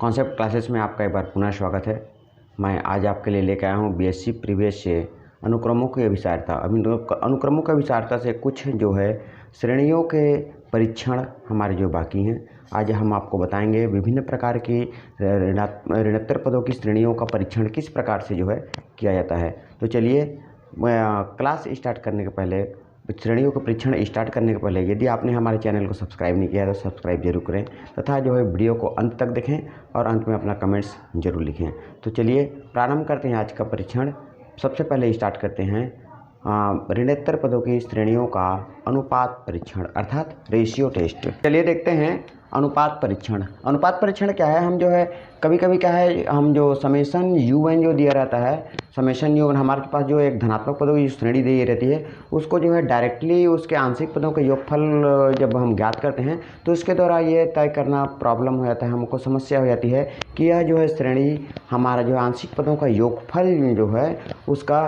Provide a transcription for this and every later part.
Concept classes में आपका एक बार पुनः स्वागत है। मैं आज आपके लिए लेकर आया हूँ बीएससी प्रीवियस से अनुक्रमों की अभिसारता। अनुक्रमों की अभिसारता से कुछ जो है श्रेणियों के परीक्षण हमारे जो बाकी हैं, आज हम आपको बताएंगे विभिन्न प्रकार की ऋणोत्तर पदों की श्रेणियों का परीक्षण किस प्रकार से जो है किया जाता है। तो चलिए क्लास स्टार्ट करने के पहले, श्रेणियों का परीक्षण स्टार्ट करने के पहले यदि आपने हमारे चैनल को सब्सक्राइब नहीं किया तो सब्सक्राइब जरूर करें तथा जो है वीडियो को अंत तक देखें और अंत में अपना कमेंट्स जरूर लिखें। तो चलिए प्रारंभ करते हैं आज का परीक्षण। सबसे पहले स्टार्ट करते हैं ऋणोत्तर पदों की श्रेणियों का अनुपात परीक्षण अर्थात रेशियो टेस्ट। चलिए देखते हैं अनुपात परीक्षण। अनुपात परीक्षण क्या है, हम जो है कभी कभी क्या है, हम जो समेशन UN जो दिया रहता है, समेशन UN हमारे पास जो एक धनात्मक पदों की श्रेणी दी रहती है, उसको जो है डायरेक्टली उसके आंशिक पदों का योगफल जब हम ज्ञात करते हैं तो इसके द्वारा ये तय करना प्रॉब्लम हो जाता है, हमको समस्या हो जाती है कि यह जो है श्रेणी हमारा जो आंशिक पदों का योगफल जो है उसका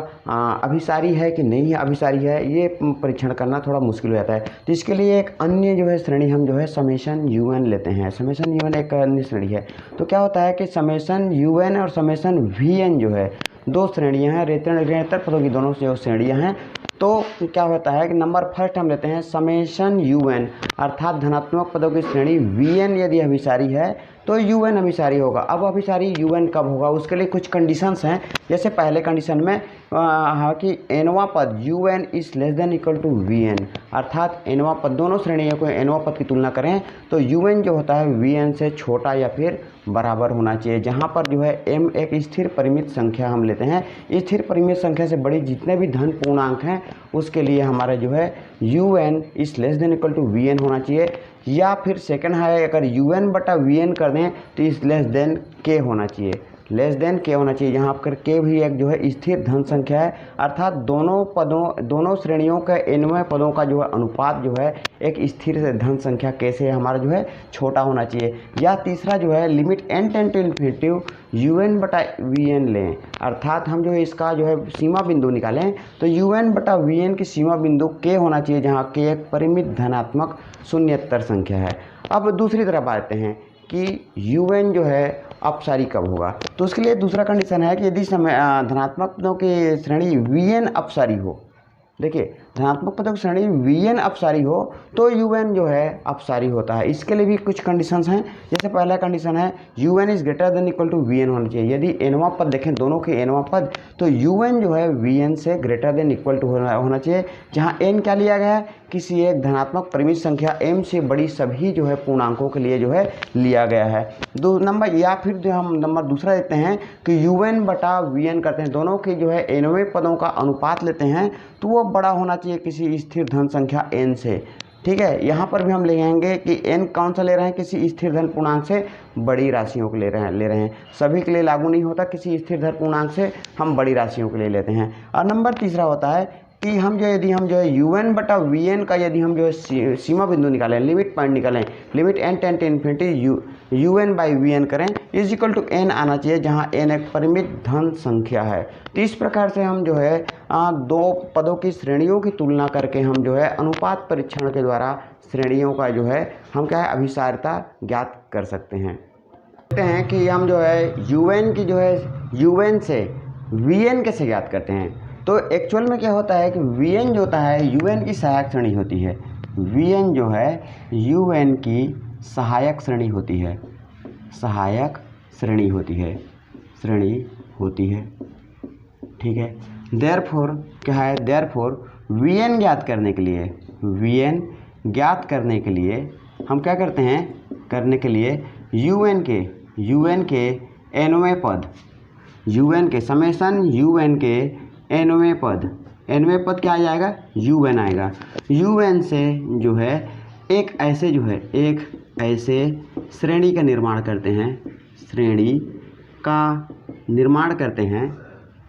अभिसारी है कि नहीं है, अभिसारी है, ये परीक्षण करना थोड़ा मुश्किल हो जाता है। तो इसके लिए एक अन्य जो है श्रेणी हम जो है समेशन UN लेते हैं। समेशन UN एक अन्य श्रेणी है। तो क्या होता है कि समेशन UN और समेशन VN जो है दो श्रेणियां हैं, ऋणोत्तर पदों की दोनों जो श्रेणियां हैं। तो क्या होता है कि नंबर फर्स्ट हम लेते हैं समेशन UN अर्थात धनात्मक पदों की श्रेणी VN यदि अभिसारी है तो UN अभिसारी होगा। अब अभिसारी UN कब होगा, उसके लिए कुछ कंडीशंस हैं। जैसे पहले कंडीशन में कि nवां पद UN is less than equal to VN अर्थात nवां पद, दोनों श्रेणियों को nवां पद की तुलना करें तो UN जो होता है VN से छोटा या फिर बराबर होना चाहिए। जहाँ पर जो है m एक स्थिर परिमित संख्या हम लेते हैं, स्थिर परिमित संख्या से बड़ी जितने भी धन पूर्णांक हैं उसके लिए हमारा जो है UN is less than equal to VN होना चाहिए। या फिर सेकंड है, अगर UN बटा VN कर दें तो इस लेस देन K होना चाहिए, लेस देन K होना चाहिए। यहाँ पर K भी एक जो है स्थिर धन संख्या है अर्थात दोनों श्रेणियों के nवें पदों का जो है अनुपात जो है एक स्थिर धन संख्या K से हमारा जो है छोटा होना चाहिए। या तीसरा जो है limit n tend to infinitive UN बटा VN लें अर्थात हम जो है इसका जो है सीमा बिंदु निकालें तो UN बटा VN की सीमा बिंदु K होना चाहिए, जहाँ K एक परिमित धनात्मक शून्येतर संख्या है। अब दूसरी तरफ आते हैं कि UN जो है अपसारी कब होगा। तो उसके लिए दूसरा कंडीशन है कि यदि धनात्मक पदों की श्रेणी VN अपसारी हो, देखिए धनात्मक पदों की श्रेणी VN अपसारी हो तो UN जो है अपसारी होता है। इसके लिए भी कुछ कंडीशंस हैं। जैसे पहला कंडीशन है UN is greater than equal to VN होना चाहिए। यदि nवां पद देखें, दोनों के nवां पद, तो UN जो है VN से ग्रेटर देन इक्वल टू होना चाहिए, जहां n क्या लिया गया है, किसी एक धनात्मक परिमित संख्या m से बड़ी सभी जो है पूर्णांकों के लिए जो है लिया गया है। दो नंबर, या फिर जो हम नंबर दूसरा देते हैं कि UN बटा VN करते हैं, दोनों के जो है nवें पदों का अनुपात लेते हैं तो वो बड़ा होना चाहिए किसी स्थिर धन संख्या n से। ठीक है, यहाँ पर भी हम ले आएंगे कि n कौन सा ले रहे हैं, किसी स्थिर धन पूर्णांक से बड़ी राशियों को ले रहे हैं। सभी के लिए लागू नहीं होता, किसी स्थिर धन पूर्णांक से हम बड़ी राशियों के लिए लेते हैं। और नंबर तीसरा होता है कि यदि हम जो है UN बटा VN का यदि हम जो है सीमा बिंदु निकालें, लिमिट पॉइंट निकालें, limit n tend to infinity UN by VN करें इज इक्वल टू n आना चाहिए, जहां n एक परिमित धन संख्या है। तो इस प्रकार से हम जो है दो पदों की श्रेणियों की तुलना करके हम जो है अनुपात परीक्षण के द्वारा श्रेणियों का जो है हम क्या है अभिसारता ज्ञात कर सकते हैं। कहते हैं कि हम जो है UN की जो है UN से VN कैसे ज्ञात करते हैं। तो एक्चुअल में क्या होता है कि VN जो होता है UN की सहायक श्रेणी होती है। VN जो है UN की सहायक श्रेणी होती है, सहायक श्रेणी होती है। ठीक है, देयरफॉर क्या है, देयरफॉर VN ज्ञात करने के लिए हम क्या करते हैं, करने के लिए UN के nवें पद, UN के समेशन UN के nवें पद क्या आ जाएगा, UN आएगा। UN से जो है एक ऐसे श्रेणी का निर्माण करते हैं,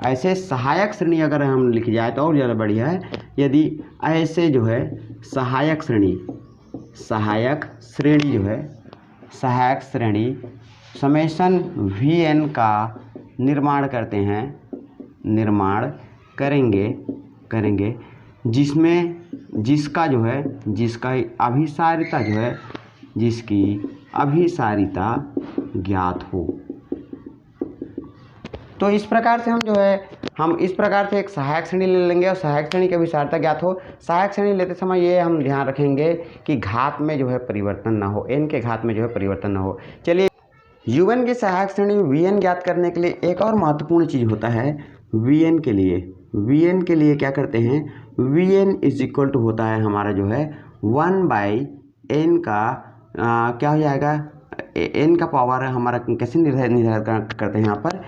ऐसे सहायक श्रेणी अगर हम लिख जाए तो और ज़्यादा बढ़िया है। यदि ऐसे जो है सहायक श्रेणी समेशन VN का निर्माण करेंगे जिसकी अभिसारिता ज्ञात हो। तो इस प्रकार से हम इस प्रकार से एक सहायक श्रेणी ले लेंगे और सहायक श्रेणी की विस्तारता ज्ञात हो। सहायक श्रेणी लेते समय ये हम ध्यान रखेंगे कि घात में परिवर्तन ना हो, n के घात में परिवर्तन ना हो। चलिए, un की सहायक श्रेणी vn ज्ञात करने के लिए एक और महत्वपूर्ण चीज़ होता है। vn के लिए क्या करते हैं, vn इज इक्वल टू होता है हमारा 1/n का क्या हो जाएगा, n का पावर हमारा कैसे निर्धारित करते हैं यहाँ पर,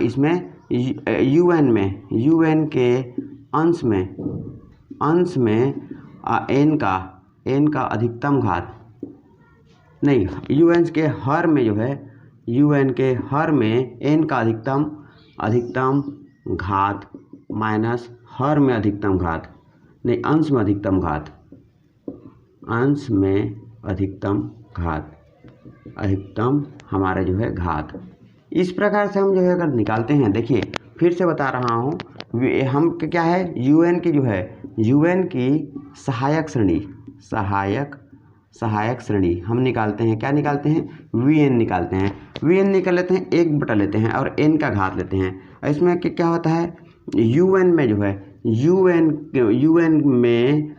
इसमें un के अंश में n का अधिकतम घात, नहीं, un के हर में un के हर में n का अधिकतम घात माइनस हर में अधिकतम घात, नहीं, अंश में अधिकतम घात, अधिकतम हमारा घात। इस प्रकार से हम अगर निकालते हैं, देखिए फिर से बता रहा हूँ, हम क्या है, un की सहायक श्रेणी हम निकालते हैं, क्या निकालते हैं, vn निकालते हैं। vn निकाल लेते हैं, 1 बटा लेते हैं और n का घात लेते हैं। इसमें क्या होता है, un में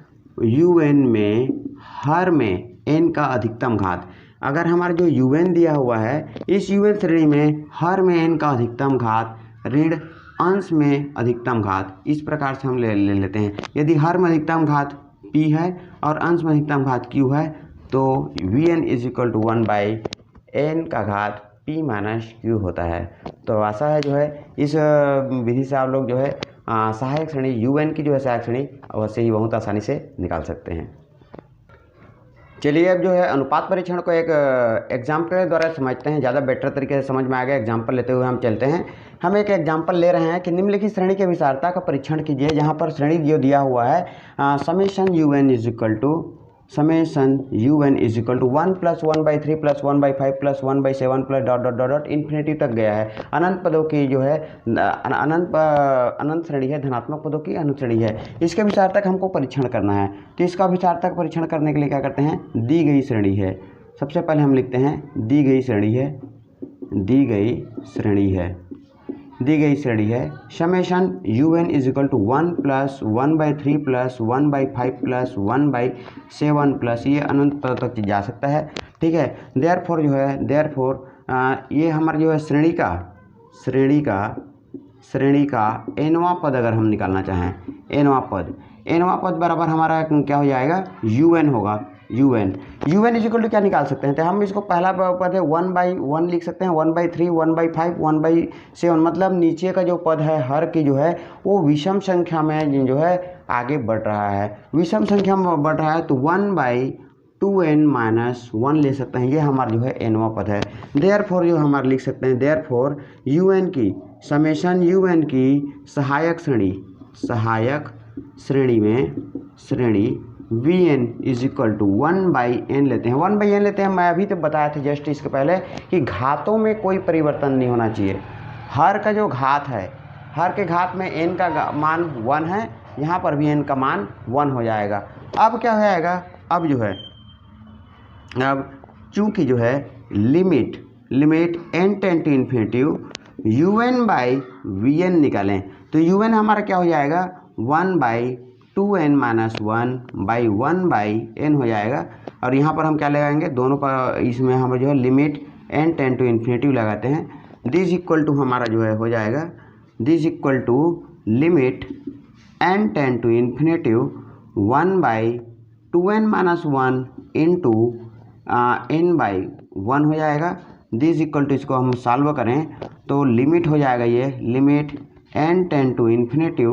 हर में n का अधिकतम घात। अगर हमारा जो un दिया हुआ है, इस un श्रेणी में हर में n का अधिकतम घात ऋण अंश में अधिकतम घात, इस प्रकार से हम ले लेते हैं। यदि हर में अधिकतम घात p है और अंश में अधिकतम घात q है, तो vn is equal to 1/n का घात p माइनस q होता है। तो आशा है इस विधि से आप लोग सहायक श्रेणी un की सहायक श्रेणी अवश्य ही बहुत आसानी से निकाल सकते हैं। चलिए, अब अनुपात परीक्षण को एक एग्जाम्पल के द्वारा समझते हैं, ज़्यादा बेटर तरीके से समझ में आ गया। एग्जाम्पल लेते हुए हम चलते हैं। हम एक एग्जाम्पल ले रहे हैं कि निम्नलिखित श्रेणी के विस्तारता का परीक्षण कीजिए, जहाँ पर श्रेणी जो दिया हुआ है summation un is equal to 1 + 1/3 + 1/5 + 1/7 + ... infinity तक गया है। अनंत पदों की अनंत श्रेणी है, धनात्मक पदों की अनंत श्रेणी है। इसके विस्तारता हमको परीक्षण करना है। तो इसका विस्तारता परीक्षण करने के लिए क्या करते हैं, दी गई श्रेणी है। सबसे पहले हम लिखते हैं दी गई श्रेणी है summation un is equal to 1 + 1/3 + 1/5 + 1/7 ये अनंत पद तक जा सकता है, ठीक है। देयरफॉर ये हमारा श्रेणी का nवां पद अगर हम निकालना चाहें, nवां पद बराबर हमारा क्या हो जाएगा, un होगा। un इज इक्वल टू क्या निकाल सकते हैं, तो हम इसको पहला पद है 1/1 लिख सकते हैं, 1/3 1/5 1/7, मतलब नीचे का जो पद है हर की वो विषम संख्या में आगे बढ़ रहा है। विषम संख्या में बढ़ रहा है तो 1/2n-1 ले सकते हैं। ये हमारा nवां पद है। देयरफॉर हमारा लिख सकते हैं, देयरफॉर un की समेशन un की सहायक श्रेणी में vn is equal to 1/n लेते हैं। 1/n लेते हैं। मैं अभी तो बताया था जस्ट इसके पहले कि घातों में कोई परिवर्तन नहीं होना चाहिए। हर का जो घात है, हर के घात में n का मान 1 है, यहाँ पर भी n का मान 1 हो जाएगा। अब क्या हो जाएगा, अब चूँकि limit n tend to infinity un/vn निकालें तो un हमारा क्या हो जाएगा 1/2n-1/1/n हो जाएगा। और यहाँ पर हम क्या लगाएंगे, दोनों पर इसमें हम limit n tend to infinity लगाते हैं। दिस इक्वल टू हमारा हो जाएगा, this equal to limit n tend to infinity 1/2n-1 into n/1 हो जाएगा। दिस इक्वल टू इसको हम सॉल्व करें तो लिमिट हो जाएगा, ये limit n tend to infinity,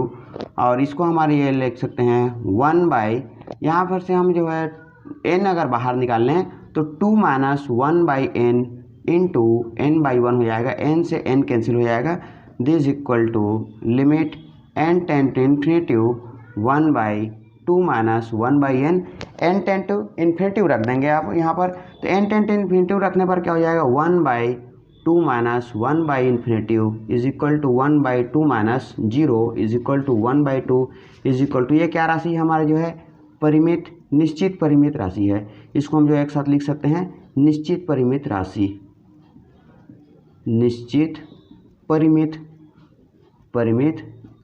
और इसको हमारे ये लिख सकते हैं 1/, यहाँ पर से हम n अगर बाहर निकाल लें तो 2-1/n इंटू n/1 हो जाएगा। n से n कैंसिल हो जाएगा। This equal to limit n tend to infinity 1/2-1/n, n tend to infinity रख देंगे आप यहाँ पर। तो n टेंड टू इन्फिनिटी रखने पर क्या हो जाएगा 1/2-1/infinity is equal to 1/2-0 is equal to 1/2 is equal to, ये क्या राशि हमारा परिमित, निश्चित परिमित राशि है। इसको हम एक साथ लिख सकते हैं निश्चित परिमित राशि, निश्चित परिमित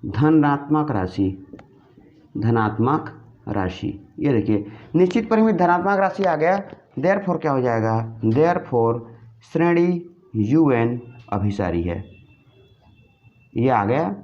धनात्मक राशि। ये देखिए निश्चित परिमित धनात्मक राशि आ गया, देयरफॉर क्या हो जाएगा, देयरफॉर श्रेणी UN अभिसारी है। ये आ गया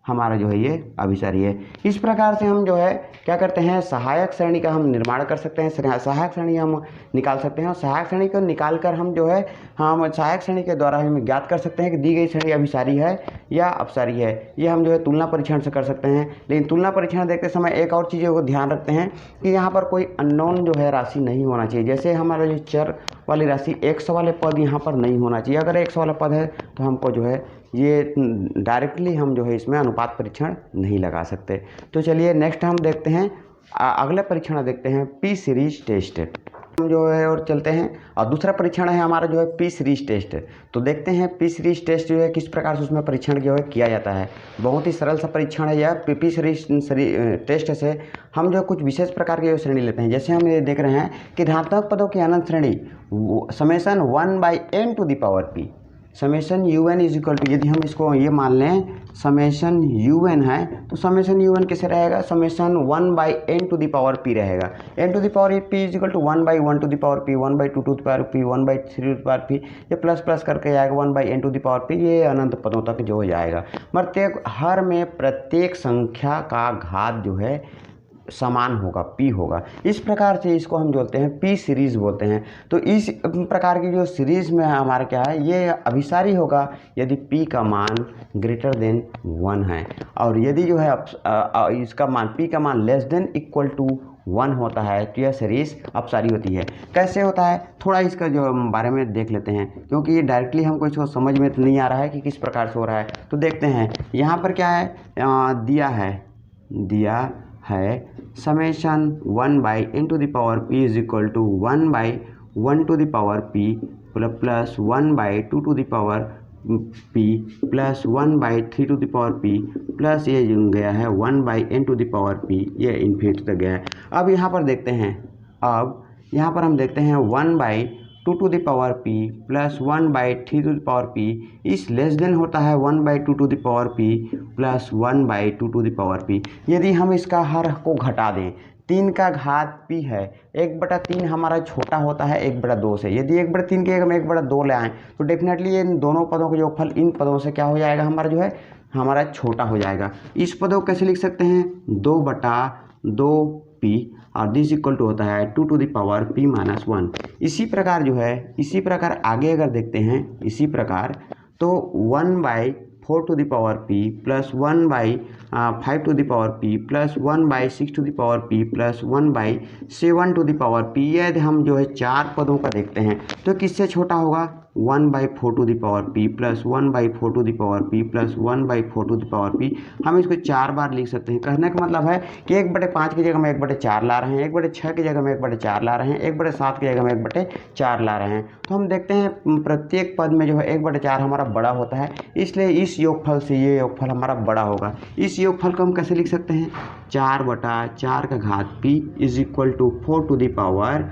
हमारा जो है ये अभिसारी है। इस प्रकार से हम जो है क्या करते हैं, सहायक श्रेणी का हम निर्माण कर सकते हैं, सहायक श्रेणी हम निकाल सकते हैं और सहायक श्रेणी को निकाल कर हम जो है हम सहायक श्रेणी के द्वारा हम ज्ञात कर सकते हैं कि दी गई श्रेणी अभिसारी है या अपसारी है। ये हम जो है तुलना परीक्षण से कर सकते हैं। लेकिन तुलना परीक्षण देखते समय एक और चीज़ों को ध्यान रखते हैं कि यहाँ पर कोई अननोन जो है राशि नहीं होना चाहिए। जैसे हमारा जो चर वाली राशि 100 वाले पद यहाँ पर नहीं होना चाहिए। अगर 100 वाला पद है तो हमको जो है ये डायरेक्टली हम जो है इसमें अनुपात परीक्षण नहीं लगा सकते। तो चलिए नेक्स्ट हम देखते हैं अगला परीक्षण देखते हैं पी सीरीज टेस्ट। हम जो है और चलते हैं और दूसरा परीक्षण है हमारा जो है पी सीरीज टेस्ट। तो देखते हैं पी सीरीज टेस्ट जो है किस प्रकार से उसमें परीक्षण जो है किया जाता है। बहुत ही सरल सा परीक्षण है यह। पी सीरीज टेस्ट से हम जो कुछ विशेष प्रकार की श्रेणी लेते हैं। जैसे हम ये देख रहे हैं कि धनात्मक पदों की अनंत श्रेणी summation 1/n to the power p summation UN is equal to, यदि हम इसको ये मान लें समेशन UN है तो समेशन UN कैसे रहेगा, summation 1/n to the power p रहेगा। n to the power p is equal to 1/1 to the power p, 1/2 to the power p, 1/3 to the power p, ये प्लस प्लस करके आएगा 1/n to the power p, ये अनंत पदों तक जो हो जाएगा। प्रत्येक हर में प्रत्येक संख्या का घात जो है समान होगा, p होगा। इस प्रकार से इसको हम बोलते हैं पी सीरीज बोलते हैं। तो इस प्रकार की जो सीरीज में हमारा क्या है, ये अभिसारी होगा यदि p का मान ग्रेटर देन 1 है और यदि जो है इसका मान p का मान लेस देन इक्वल टू 1 होता है तो यह सीरीज अपसारी होती है। कैसे होता है थोड़ा इसका जो बारे में देख लेते हैं, क्योंकि ये डायरेक्टली हमको इसको समझ में तो नहीं आ रहा है कि किस प्रकार से हो रहा है। तो देखते हैं यहाँ पर क्या है, दिया है summation 1/n to the power p is equal to 1/1 to the power p plus 1/2 to the power p plus 1/3 to the power p plus ये जो गया है 1/n to the power p, ये इन्फिनिटी तक गया है। अब यहाँ पर देखते हैं, अब यहाँ पर हम देखते हैं 1/2 to the power p plus 1/3 to the power p is less than होता है 1/2 to the power p plus 1/2 to the power p। यदि हम इसका हर को घटा दें, 3 का घात p है, 1/3 हमारा छोटा होता है 1/2 से। यदि 1/3 के हम 1/2 ले आएँ तो डेफिनेटली ये दोनों पदों का योगफल इन पदों से क्या हो जाएगा, हमारा जो है हमारा छोटा हो जाएगा। इस पदों को कैसे लिख सकते हैं, 2/2p और दिस इक्वल टू होता है 2 to the power p minus 1। इसी प्रकार जो है, इसी प्रकार आगे अगर देखते हैं इसी प्रकार तो 1/4 to the power p plus 1/5 to the power p plus 1/6 to the power p plus 1/7 to the power p, यदि हम जो है 4 पदों का देखते हैं तो किससे छोटा होगा, 1/4 to the power p plus 1/4 to the power p plus 1/4 to the power p। हम इसको 4 बार लिख सकते हैं। कहने का मतलब है कि 1/5 की जगह में 1/4 ला रहे हैं, 1/6 की जगह में 1/4 ला रहे हैं, 1/7 की जगह में 1/4 ला रहे हैं। तो हम देखते हैं प्रत्येक पद में जो है 1/4 हमारा बड़ा होता है, इसलिए इस योगफल से ये योगफल हमारा बड़ा होगा। इस योगफल को हम कैसे लिख सकते हैं, 4/4 का घात p is equal to 4 to the power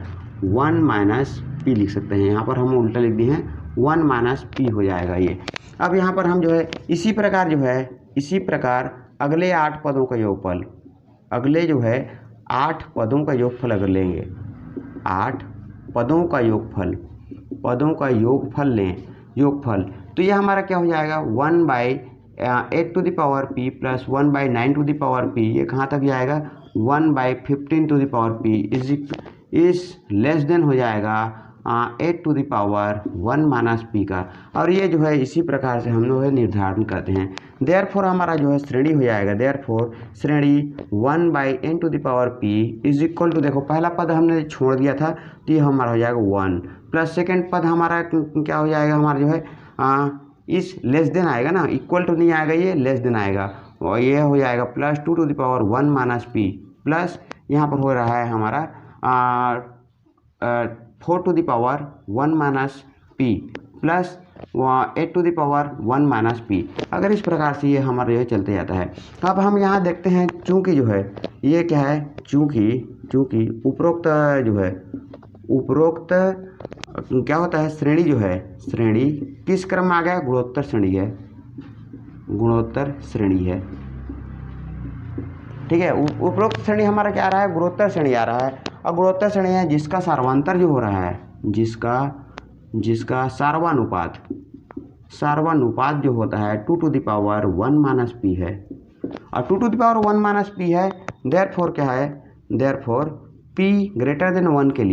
1 minus p लिख सकते हैं। यहाँ पर हम उल्टा लिख दिए हैं 1 माइनस p हो जाएगा ये। अब यहाँ पर हम जो है इसी प्रकार जो है इसी प्रकार अगले 8 पदों का योगफल, अगले जो है 8 पदों का योगफल अगर लेंगे, 8 पदों का योगफल लें, योगफल तो ये हमारा क्या हो जाएगा 1/8 to the power p plus 1/9 to the power p, ये कहाँ तक जाएगा 1/15 to the power p is less than हो जाएगा 8 to the power 1 minus p का। और ये जो है इसी प्रकार से हम लोग निर्धारण करते हैं। देयरफॉर हमारा जो है श्रेणी हो जाएगा, देयरफॉर श्रेणी 1/n to the power p is equal to, देखो पहला पद हमने छोड़ दिया था तो ये हमारा हो जाएगा 1 प्लस सेकेंड पद हमारा क्या हो जाएगा, हमारा जो है इस लेस देन आएगा ना, इक्वल टू नहीं आएगा, ये लेस देन आएगा और ये हो जाएगा plus 2 to the power 1 minus p plus यहाँ पर हो रहा है हमारा 4 to the power 1 minus p plus 8 to the power 1 minus p। अगर इस प्रकार से ये हमारा जो है चलते जाता है। अब हम यहाँ देखते हैं चूँकि जो है ये क्या है, चूँकि उपरोक्त जो है उपरोक्त क्या होता है, श्रेणी जो है, श्रेणी किस क्रम में आ गया, गुणोत्तर श्रेणी है, गुणोत्तर श्रेणी है। ठीक है, उपरोक्त श्रेणी हमारा क्या आ रहा है, गुणोत्तर श्रेणी आ रहा है। और गुणोत्तर श्रेणी है जिसका सार्वंतर जो हो रहा है, जिसका सार्वनुपात जो होता है 2 to the power 1 minus P है। और 2 to the power 1 minus P है, देयरफॉर क्या है, देयरफॉर p ग्रेटर देन 1 के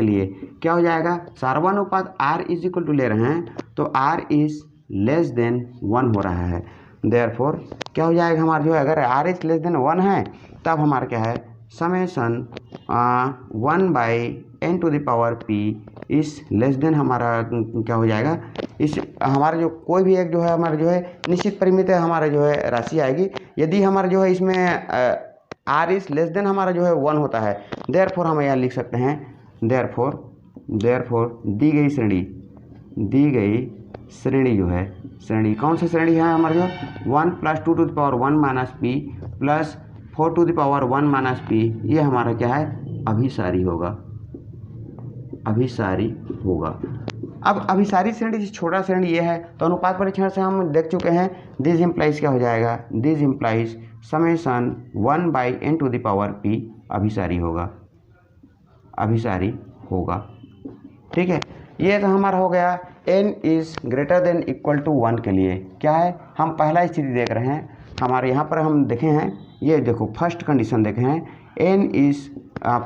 लिए क्या हो जाएगा, सार्वनुपात r इज इक्वल टू ले रहे हैं तो r इज लेस देन 1 हो रहा है। देयरफॉर क्या हो जाएगा हमारा जो है, अगर r इज लेस देन 1 है तब हमारा क्या है, summation 1/n to the power p is less than हमारा क्या हो जाएगा, इस हमारा जो कोई भी एक जो है हमारा जो है निश्चित परिमित है हमारा जो है राशि आएगी। यदि हमारा जो है इसमें r इज लेस देन हमारा जो है 1 होता है, देयरफॉर हम यहाँ लिख सकते हैं, देयरफॉर दी गई श्रेणी जो है, श्रेणी कौन सी श्रेणी है हमारे जो 1 + 2 to the power 1 minus P plus 4 to the power 1 minus P, ये हमारा क्या है, अभिसारी होगा। अब अभिसारी श्रेणी से छोटा श्रेणी ये है, तो अनुपात परीक्षण से हम देख चुके हैं, दिस इम्प्लाइज क्या हो जाएगा, this implies summation 1/n to the power p अभिसारी होगा। ठीक है, ये तो हमारा हो गया n is greater than equal to 1 के लिए। क्या है, हम पहला स्थिति देख रहे हैं, हमारे यहाँ पर हम देखे हैं, ये देखो फर्स्ट कंडीशन देखे हैं,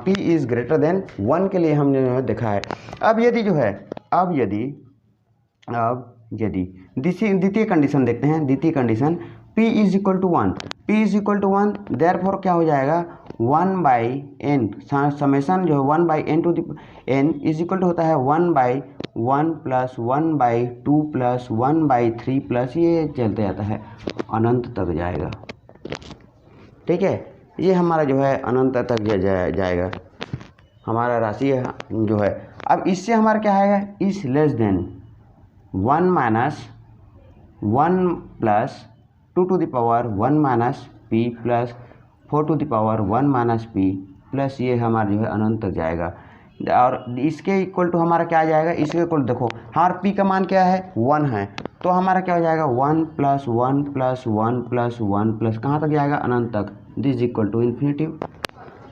p इज़ ग्रेटर देन 1 के लिए हमने देखा है। अब यदि द्वितीय कंडीशन देखते हैं, द्वितीय condition p is equal to 1, therefore क्या हो जाएगा, 1/n समेसन जो है 1/n to the n is equal to होता है 1/1 प्लस 1/2 प्लस 1/3 प्लस ये चलते जाता है, अनंत तक जाएगा। ठीक है, ये हमारा जो है अनंत तक जाएगा हमारा राशि जो है। अब इससे हमारा क्या आएगा, इस less then 1 minus 1 plus 2 to the power 1 minus P plus 4 to the power 1 minus P plus ये हमारा जो है अनंत तक जाएगा। और इसके इक्वल टू हमारा क्या आ जाएगा, इसके इक्वल देखो हमारा p का मान क्या है, 1 है, तो हमारा क्या हो जाएगा 1 प्लस 1 प्लस 1 प्लस 1 प्लस कहाँ तक जाएगा, अनंत तक, दिस इक्वल टू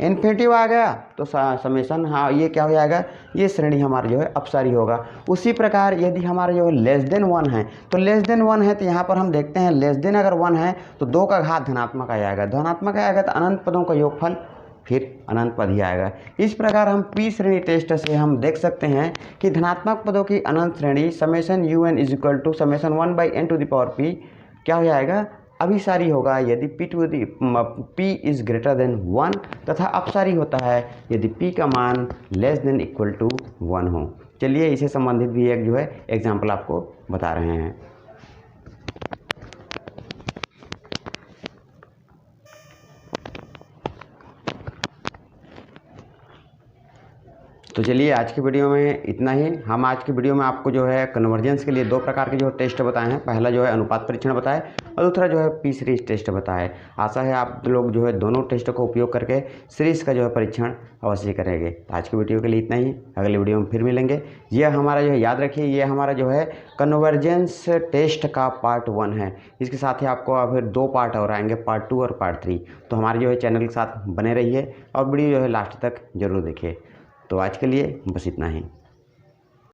इन्फिनिटिव आ गया। तो समेसन हाँ ये क्या हो जाएगा, ये श्रेणी हमारा जो है अपसारी होगा। उसी प्रकार यदि हमारा जो है लेस देन 1 है, तो लेस देन 1 है तो यहाँ पर हम देखते हैं लेस देन अगर 1 है तो 2 का घात धनात्मक आ जाएगा, धनात्मक आएगा तो अनंत पदों का योगफल फिर अनंत पद ही आएगा। इस प्रकार हम पी श्रेणी टेस्ट से हम देख सकते हैं कि धनात्मक पदों की अनंत श्रेणी summation un is equal to summation 1/n to the power p क्या हो जाएगा, अभिसारी होगा यदि p इज ग्रेटर देन 1 तथा अपसारी होता है यदि p का मान लेस देन इक्वल टू 1 हो। चलिए इसे संबंधित भी एक जो है एग्जाम्पल आपको बता रहे हैं। तो चलिए आज की वीडियो में इतना ही। हम आज की वीडियो में आपको जो है कन्वर्जेंस के लिए 2 प्रकार के जो टेस्ट बताए हैं, पहला जो है अनुपात परीक्षण बताए और दूसरा जो है पी सीरीज टेस्ट बताए। आशा है आप लोग जो है दोनों टेस्ट को उपयोग करके सीरीज का जो है परीक्षण अवश्य करेंगे। आज की वीडियो के लिए इतना ही, अगली वीडियो में फिर मिलेंगे। यह हमारा जो है याद रखिए, ये हमारा जो है कन्वर्जेंस टेस्ट का पार्ट 1 है। इसके साथ ही आपको फिर 2 पार्ट और आएंगे, पार्ट 2 और पार्ट 3। तो हमारे जो है चैनल के साथ बने रहिए और वीडियो जो है लास्ट तक जरूर देखिए। तो आज के लिए बस इतना ही।